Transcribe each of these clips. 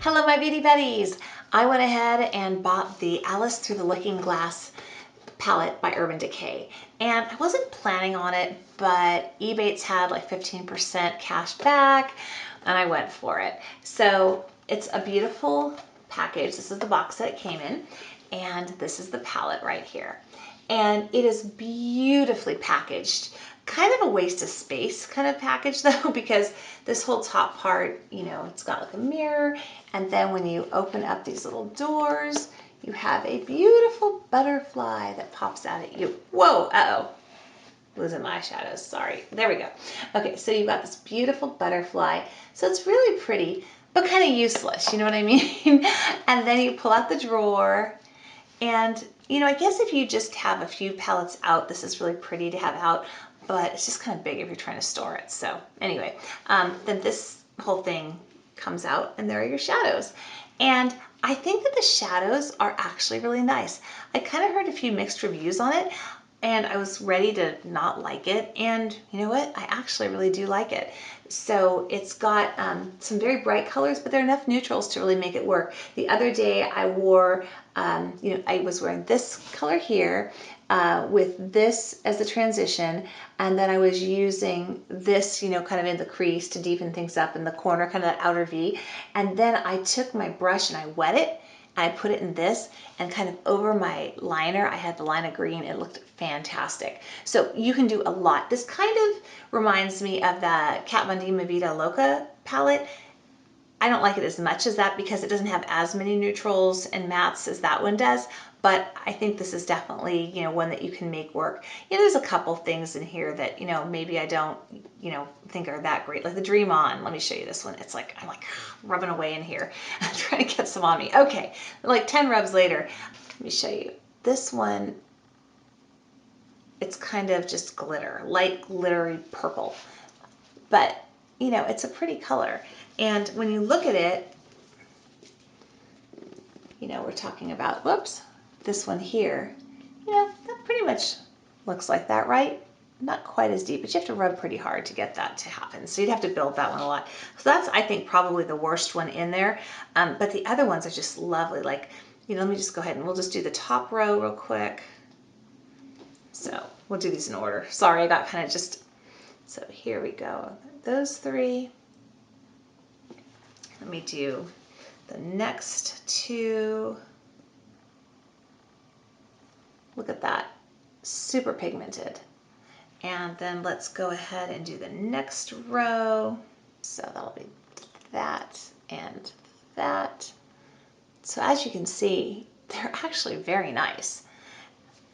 Hello, my beauty buddies. I went ahead and bought the Alice Through the Looking Glass palette by Urban Decay. And I wasn't planning on it, but eBates had like 15% cash back and I went for it. So it's a beautiful package. This is the box that it came in, and this is the palette right here. And it is beautifully packaged. Kind of a waste of space kind of package though, because this whole top part, you know, it's got like a mirror, and then when you open up these little doors, you have a beautiful butterfly that pops out at you. Whoa, uh-oh. Losing my shadows, sorry. There we go. Okay, so you've got this beautiful butterfly. So it's really pretty, but kind of useless, you know what I mean? And then you pull out the drawer, and you know, I guess if you just have a few palettes out, this is really pretty to have out, but it's just kind of big if you're trying to store it. So anyway, then this whole thing comes out and there are your shadows. And I think that the shadows are actually really nice. I kind of heard a few mixed reviews on it, and I was ready to not like it, and you know what, I actually really do like it. So it's got some very bright colors, but there are enough neutrals to really make it work. The other day I wore, you know, I was wearing this color here with this as the transition, and then I was using this, you know, kind of in the crease to deepen things up in the corner, kind of that outer V, and then I took my brush and I wet it, I put it in this, and kind of over my liner, I had the liner green. It looked fantastic. So you can do a lot. This kind of reminds me of the Kat Von D Vida Loca palette. I don't like it as much as that because it doesn't have as many neutrals and mattes as that one does, but I think this is definitely, you know, one that you can make work. You know, there's a couple things in here that, you know, maybe I don't, you know, think are that great, like the Dream On. Let me show you this one. It's like, I'm like rubbing away in here. I'm trying to get some on me. Okay, like 10 rubs later, let me show you. This one, it's kind of just glitter, light glittery purple, but you know, it's a pretty color. And when you look at it, you know, we're talking about, whoops, this one here, you know, that pretty much looks like that, right? Not quite as deep, but you have to rub pretty hard to get that to happen. So you'd have to build that one a lot. So that's, I think, probably the worst one in there. But the other ones are just lovely. Like, you know, let me just go ahead and we'll just do the top row real quick. So we'll do these in order. Sorry, I got kind of just, so here we go. Those three. Let me do the next two. Look at that, super pigmented. And then let's go ahead and do the next row. So that'll be that and that. So as you can see, they're actually very nice.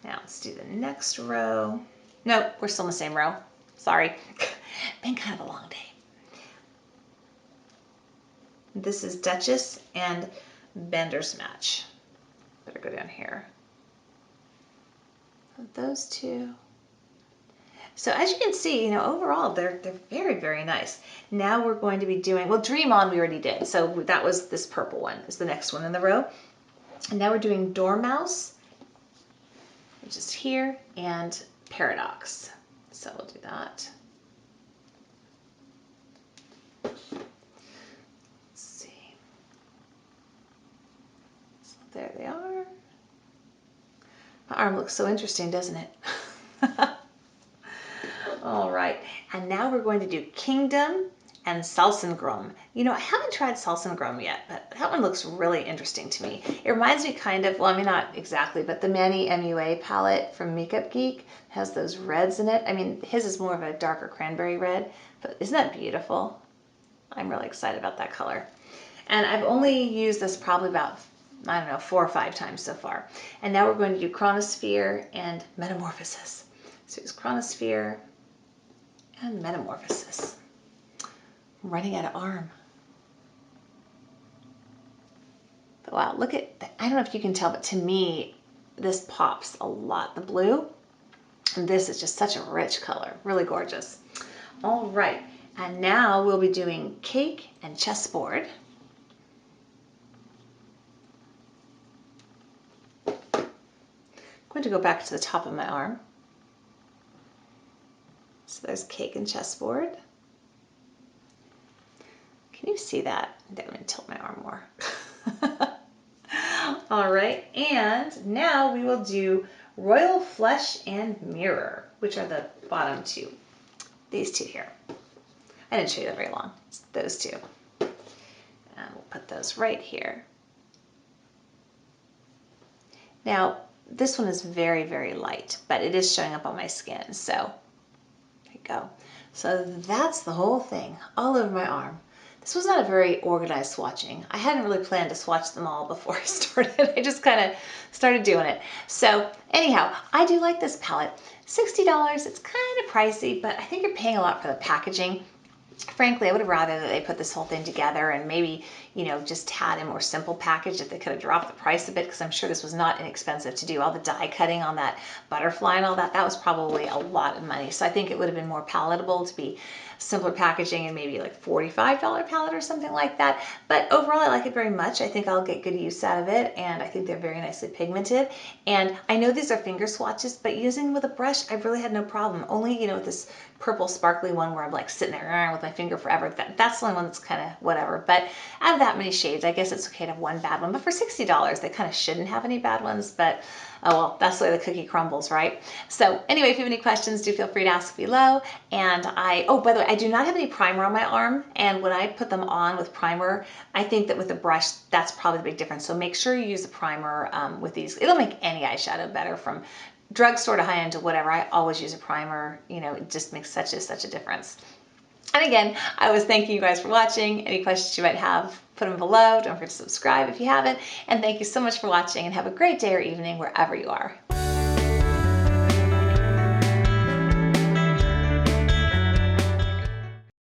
Now let's do the next row. Nope, we're still in the same row. Sorry, been kind of a long day. This is Duchess and Bender's Match. Better go down here. Those two. So as you can see, you know, overall, they're very, very nice. Now we're going to be doing, well, Dream On we already did. So that was this purple one, is the next one in the row. And now we're doing Dormouse, which is here, and Paradox. So we'll do that. Let's see. So there they are. My arm looks so interesting, doesn't it? All right, and now we're going to do Kingdom and Salsengrum. You know, I haven't tried Salsengrum yet, but that one looks really interesting to me. It reminds me kind of, well, I mean, not exactly, but the Manny MUA palette from Makeup Geek has those reds in it. I mean, his is more of a darker cranberry red, but isn't that beautiful? I'm really excited about that color. And I've only used this probably about, I don't know, 4 or 5 times so far. And now we're going to do Chronosphere and Metamorphosis. So it's Chronosphere and Metamorphosis. I'm running out of arm. But wow, look at, I don't know if you can tell, but to me, this pops a lot. The blue, and this is just such a rich color, really gorgeous. All right, and now we'll be doing Cake and Chessboard. I'm going to go back to the top of my arm. So there's Cake and Chessboard. Can you see that? Let me tilt my arm more. All right, and now we will do Royal Flush and Mirror, which are the bottom two. These two here. I didn't show you that very long. It's those two. And we'll put those right here. Now, this one is very, very light, but it is showing up on my skin, so there you go. So that's the whole thing, all over my arm. This was not a very organized swatching. I hadn't really planned to swatch them all before I started. I just kind of started doing it. So anyhow, I do like this palette. $60, it's kind of pricey, but I think you're paying a lot for the packaging. Frankly, I would have rather that they put this whole thing together and maybe, you know, just had a more simple package if they could have dropped the price a bit, because I'm sure this was not inexpensive to do. All the die cutting on that butterfly and all that, that was probably a lot of money. So I think it would have been more palatable to be simpler packaging and maybe like $45 palette or something like that. But overall, I like it very much. I think I'll get good use out of it, and I think they're very nicely pigmented. And I know these are finger swatches, but using them with a brush, I really had no problem. Only, you know, this purple sparkly one where I'm like sitting there with my finger forever. That's the only one that's kind of whatever. But out of that many shades, I guess it's okay to have one bad one. But for $60, they kind of shouldn't have any bad ones. But oh well, that's the way the cookie crumbles, right? So anyway, if you have any questions, do feel free to ask below. And oh, by the way, I do not have any primer on my arm. And when I put them on with primer, I think that with a brush, that's probably the big difference. So make sure you use a primer with these. It'll make any eyeshadow better, from drugstore to high-end to whatever. I always use a primer. You know, it just makes such a difference. And again, I was thanking you guys for watching. Any questions you might have, put them below. Don't forget to subscribe if you haven't. And thank you so much for watching, and have a great day or evening wherever you are.